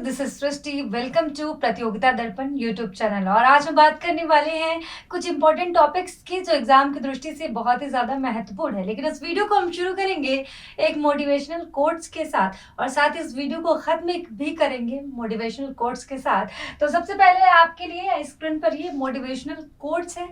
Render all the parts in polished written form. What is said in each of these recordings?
This is Srishti. Welcome to Pratiyogita Darpan YouTube channel. और आज हम बात करने वाले हैं कुछ इंपॉर्टेंट टॉपिक्स की जो एग्जाम की दृष्टि से बहुत ही ज्यादा महत्वपूर्ण है। लेकिन इस वीडियो को हम शुरू करेंगे एक मोटिवेशनल कोट्स के साथ और साथ ही इस वीडियो को खत्म भी करेंगे मोटिवेशनल कोट्स के साथ। तो सबसे पहले आपके लिए स्क्रीन पर ये मोटिवेशनल कोट्स है।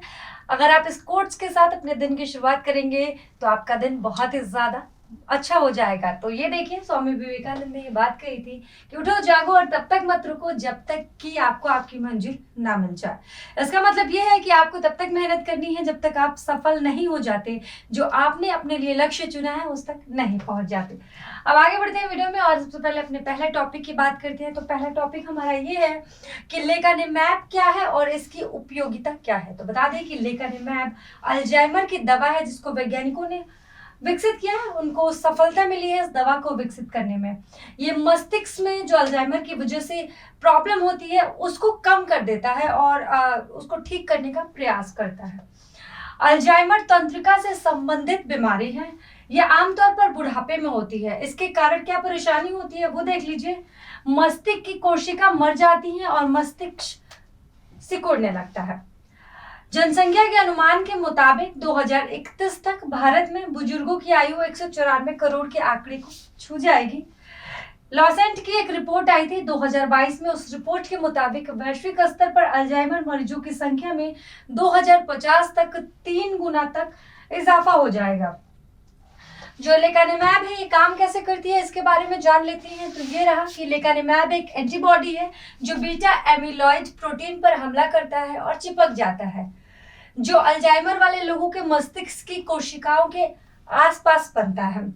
अगर आप इस कोट्स के साथ अपने दिन की शुरुआत करेंगे तो आपका दिन बहुत ही ज्यादा अच्छा हो जाएगा। तो ये देखिए, स्वामी विवेकानंद ने ये बात कही थी कि उठो जागो और तब तक मत रुको जब तक कि आपको आपकी मंजिल ना मिल जाए। इसका मतलब ये है कि आपको तब तक मेहनत करनी है जब तक आप सफल नहीं हो जाते, जो आपने अपने लिए लक्ष्य चुना है उस तक नहीं पहुंच जाते। अब आगे बढ़ते हैं वीडियो में और सबसे पहले अपने पहले टॉपिक की बात करते हैं। तो पहला टॉपिक हमारा ये है कि लेकानेमैब क्या है और इसकी उपयोगिता क्या है। तो बता दें कि लेकानेमैब अल्जाइमर की दवा है जिसको वैज्ञानिकों ने विकसित किया है। उनको सफलता मिली है इस दवा को विकसित करने में। ये मस्तिष्क में जो अल्जाइमर की वजह से प्रॉब्लम होती है उसको कम कर देता है और उसको ठीक करने का प्रयास करता है। अल्जाइमर तंत्रिका से संबंधित बीमारी है। यह आमतौर पर बुढ़ापे में होती है। इसके कारण क्या परेशानी होती है वो देख लीजिए। मस्तिष्क की कोशिका मर जाती है और मस्तिष्क सिकुड़ने लगता है। जनसंख्या के अनुमान के मुताबिक 2031 तक भारत में बुजुर्गों की आयु 194 करोड़ के आंकड़े को छू जाएगी। लॉसेंट की एक रिपोर्ट आई थी 2022 में। उस रिपोर्ट के मुताबिक वैश्विक स्तर पर अल्जाइमर मरीजों की संख्या में 2050 तक 3 गुना तक इजाफा हो जाएगा। जो लेकानेमैब है ये काम कैसे करती है इसके बारे में जान लेते हैं। तो ये रहा कि लेकानेमैब एक एंटीबॉडी है जो बीटा एमिलॉइड प्रोटीन पर हमला करता है और चिपक जाता है, जो अल्जाइमर वाले लोगों के मस्तिष्क की कोशिकाओं के आसपास बनता है।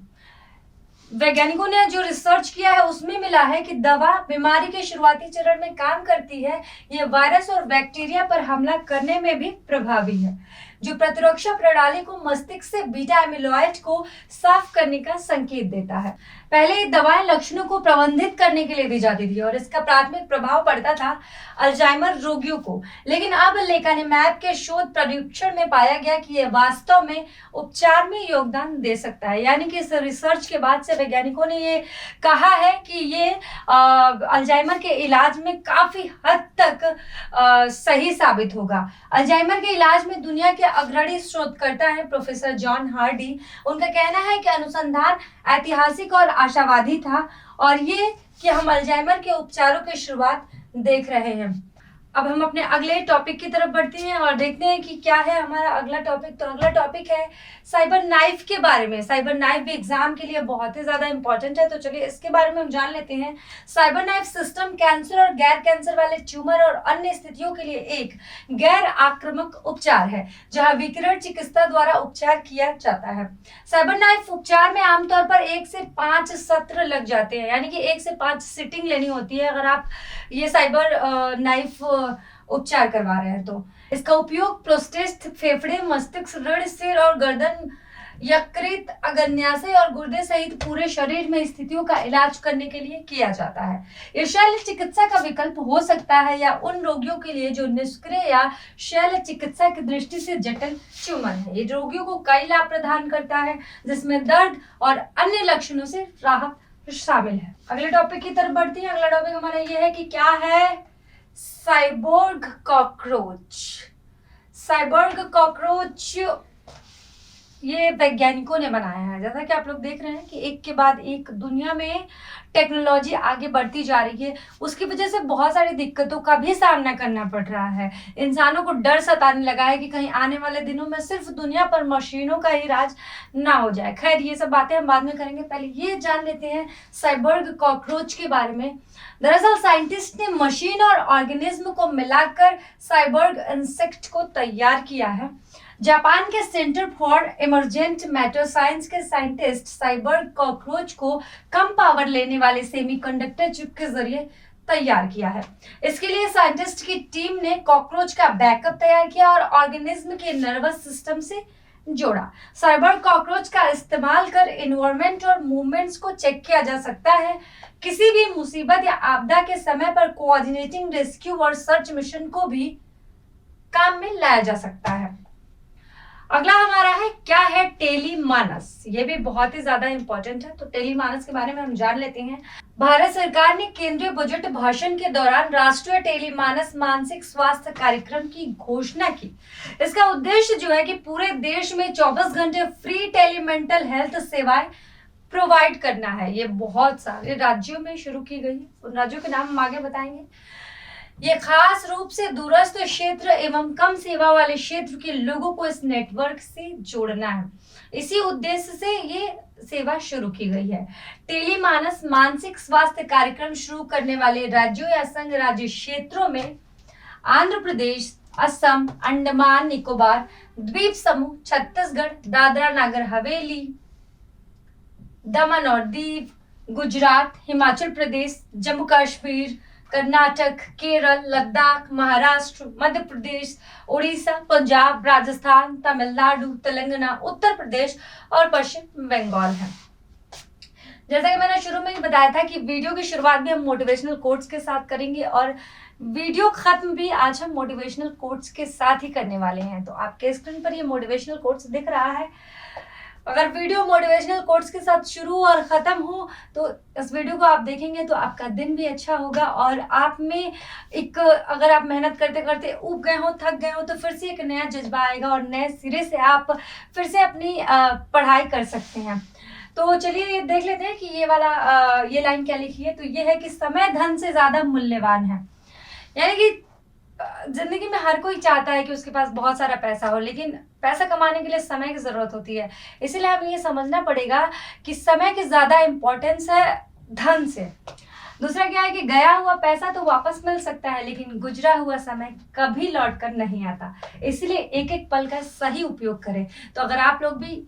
वैज्ञानिकों ने जो रिसर्च किया है उसमें मिला है कि दवा बीमारी के शुरुआती चरण में काम करती है। ये वायरस और बैक्टीरिया पर हमला करने में भी प्रभावी है, जो प्रतिरक्षा प्रणाली को मस्तिष्क से बीटा एमिलॉइड को साफ करने का संकेत देता है। पहले ये दवाएं लक्षणों को प्रबंधित करने के लिए दी जाती थी और इसका प्राथमिक प्रभाव पड़ता था अल्जाइमर रोगियों को। लेकिन अब लेकानेमैब के शोध परीक्षण में पाया गया कि यह वास्तव में उपचार में योगदान दे सकता है। यानी कि इस रिसर्च के बाद से वैज्ञानिकों ने ये कहा है कि ये अल्जाइमर के इलाज में काफी हद तक सही साबित होगा। अल्जाइमर के इलाज में दुनिया के अग्रणी शोधकर्ता हैं प्रोफेसर जॉन हार्डी। उनका कहना है कि अनुसंधान ऐतिहासिक और आशावादी था और ये कि हम अल्जाइमर के उपचारों की शुरुआत देख रहे हैं। अब हम अपने अगले टॉपिक की तरफ बढ़ते हैं और देखते हैं कि क्या है हमारा अगला टॉपिक। तो अगला टॉपिक है साइबर नाइफ के बारे में। साइबर नाइफ भी एग्जाम के लिए बहुत ही ज्यादा इंपॉर्टेंट है, तो चलिए इसके बारे में हम जान लेते हैं। साइबर नाइफ सिस्टम कैंसर और गैर कैंसर वाले ट्यूमर और अन्य स्थितियों के लिए एक गैर आक्रामक उपचार है जहां विकिरण चिकित्सा द्वारा उपचार किया जाता है। साइबर नाइफ उपचार में आमतौर पर 1 से 5 सत्र लग जाते हैं, यानी कि 1 से 5 सिटिंग लेनी होती है अगर आप ये साइबर नाइफ उपचार करवा रहे हैं। तो इसका उपयोग प्रोस्टेट, फेफड़े, मस्तिष्क, रीढ़, सिर और गर्दन, यकृत, अग्न्याशय और गुर्दे सहित पूरे शरीर में स्थितियों का इलाज करने के लिए किया जाता है। ये शल्य चिकित्सा का विकल्प हो सकता है या उन रोगियों के लिए जो निष्क्रिय या शल्य चिकित्सा की दृष्टि से जटिल ट्यूमर है। ये रोगियों को कई लाभ प्रदान करता है जिसमें दर्द और अन्य लक्षणों से राहत शामिल है। अगले टॉपिक की तरफ बढ़ते हैं। अगला टॉपिक हमारा ये है कि क्या है साइबोर्ग कॉकरोच। साइबोर्ग कॉकरोच ये वैज्ञानिकों ने बनाया है। जैसा कि आप लोग देख रहे हैं कि एक के बाद एक दुनिया में टेक्नोलॉजी आगे बढ़ती जा रही है, उसकी वजह से बहुत सारी दिक्कतों का भी सामना करना पड़ रहा है। इंसानों को डर सताने लगा है कि कहीं आने वाले दिनों में सिर्फ दुनिया पर मशीनों का ही राज ना हो जाए। खैर ये सब बातें हम बाद में करेंगे, पहले ये जान लेते हैं साइबोर्ग कॉकरोच के बारे में। दरअसल साइंटिस्ट ने मशीन और ऑर्गेनिज्म को मिलाकर साइबोर्ग इंसेक्ट को तैयार किया है। जापान के centre for emergent matter science के साइंटिस्ट साइबोर्ग कॉकरोच को कम पावर लेने वाले सेमीकंडक्टर चिप के जरिए तैयार किया है। इसके लिए साइंटिस्ट की टीम ने कॉकरोच का बैकअप तैयार किया और ऑर्गेनिज्म के नर्वस सिस्टम से जोड़ा। साइबोर्ग कॉकरोच का इस्तेमाल कर एनवायरनमेंट और मूवमेंट्स को चेक किया जा सकता है। किसी भी मुसीबत या आपदा के समय पर कोऑर्डिनेटिंग रेस्क्यू और सर्च मिशन को भी काम में लाया जा सकता है। अगला हमारा है क्या है टेलीमानस। ये भी बहुत ही ज्यादा इंपॉर्टेंट है, तो टेलीमानस के बारे में हम जान लेते हैं। भारत सरकार ने केंद्रीय बजट भाषण के दौरान राष्ट्रीय टेलीमानस मानसिक स्वास्थ्य कार्यक्रम की घोषणा की। इसका उद्देश्य जो है कि पूरे देश में 24 घंटे फ्री टेलीमेंटल हेल्थ सेवाएं प्रोवाइड करना है। ये बहुत सारे राज्यों में शुरू की गई है, उन राज्यों के नाम हम आगे बताएंगे। ये खास रूप से दूरस्थ क्षेत्र एवं कम सेवा वाले क्षेत्र के लोगों को इस नेटवर्क से जोड़ना है। इसी उद्देश्य से ये सेवा शुरू की गई है। टेलीमानस मानसिक स्वास्थ्य कार्यक्रम शुरू करने वाले राज्यों या संघ राज्य क्षेत्रों में आंध्र प्रदेश, असम, अंडमान निकोबार द्वीप समूह, छत्तीसगढ़, दादरा नगर हवेली, दमन और दीव, गुजरात, हिमाचल प्रदेश, जम्मू कश्मीर, कर्नाटक, केरल, लद्दाख, महाराष्ट्र, मध्य प्रदेश, उड़ीसा, पंजाब, राजस्थान, तमिलनाडु, तेलंगाना, उत्तर प्रदेश और पश्चिम बंगाल है। जैसा कि मैंने शुरू में ही बताया था कि वीडियो की शुरुआत भी हम मोटिवेशनल कोट्स के साथ करेंगे और वीडियो खत्म भी आज हम मोटिवेशनल कोट्स के साथ ही करने वाले हैं। तो आपके स्क्रीन पर ये मोटिवेशनल कोट्स दिख रहा है। अगर वीडियो मोटिवेशनल कोट्स के साथ शुरू और खत्म हो तो इस वीडियो को आप देखेंगे तो आपका दिन भी अच्छा होगा और आप में एक, अगर आप मेहनत करते करते ऊब गए हो, थक गए हो, तो फिर से एक नया जज्बा आएगा और नए सिरे से आप फिर से अपनी पढ़ाई कर सकते हैं। तो चलिए ये देख लेते हैं कि ये लाइन क्या लिखी है। तो ये है कि समय धन से ज्यादा मूल्यवान है। यानी कि जिंदगी में हर कोई चाहता है कि उसके पास बहुत सारा पैसा हो, लेकिन पैसा कमाने के लिए समय की जरूरत होती है। इसीलिए हमें ये समझना पड़ेगा कि समय की ज्यादा इंपॉर्टेंस है धन से। दूसरा क्या है कि गया हुआ पैसा तो वापस मिल सकता है, लेकिन गुजरा हुआ समय कभी लौट कर नहीं आता। इसलिए एक एक पल का सही उपयोग करें। तो अगर आप लोग भी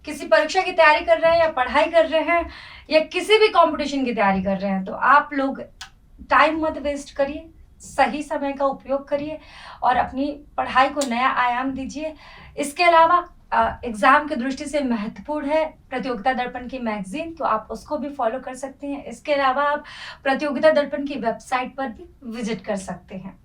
किसी परीक्षा की तैयारी कर रहे हैं या पढ़ाई कर रहे हैं या किसी भी कंपटीशन की तैयारी कर रहे हैं, तो आप लोग टाइम मत वेस्ट करिए, सही समय का उपयोग करिए और अपनी पढ़ाई को नया आयाम दीजिए। इसके अलावा एग्जाम की दृष्टि से महत्वपूर्ण है प्रतियोगिता दर्पण की मैगजीन, तो आप उसको भी फॉलो कर सकते हैं। इसके अलावा आप प्रतियोगिता दर्पण की वेबसाइट पर भी विजिट कर सकते हैं।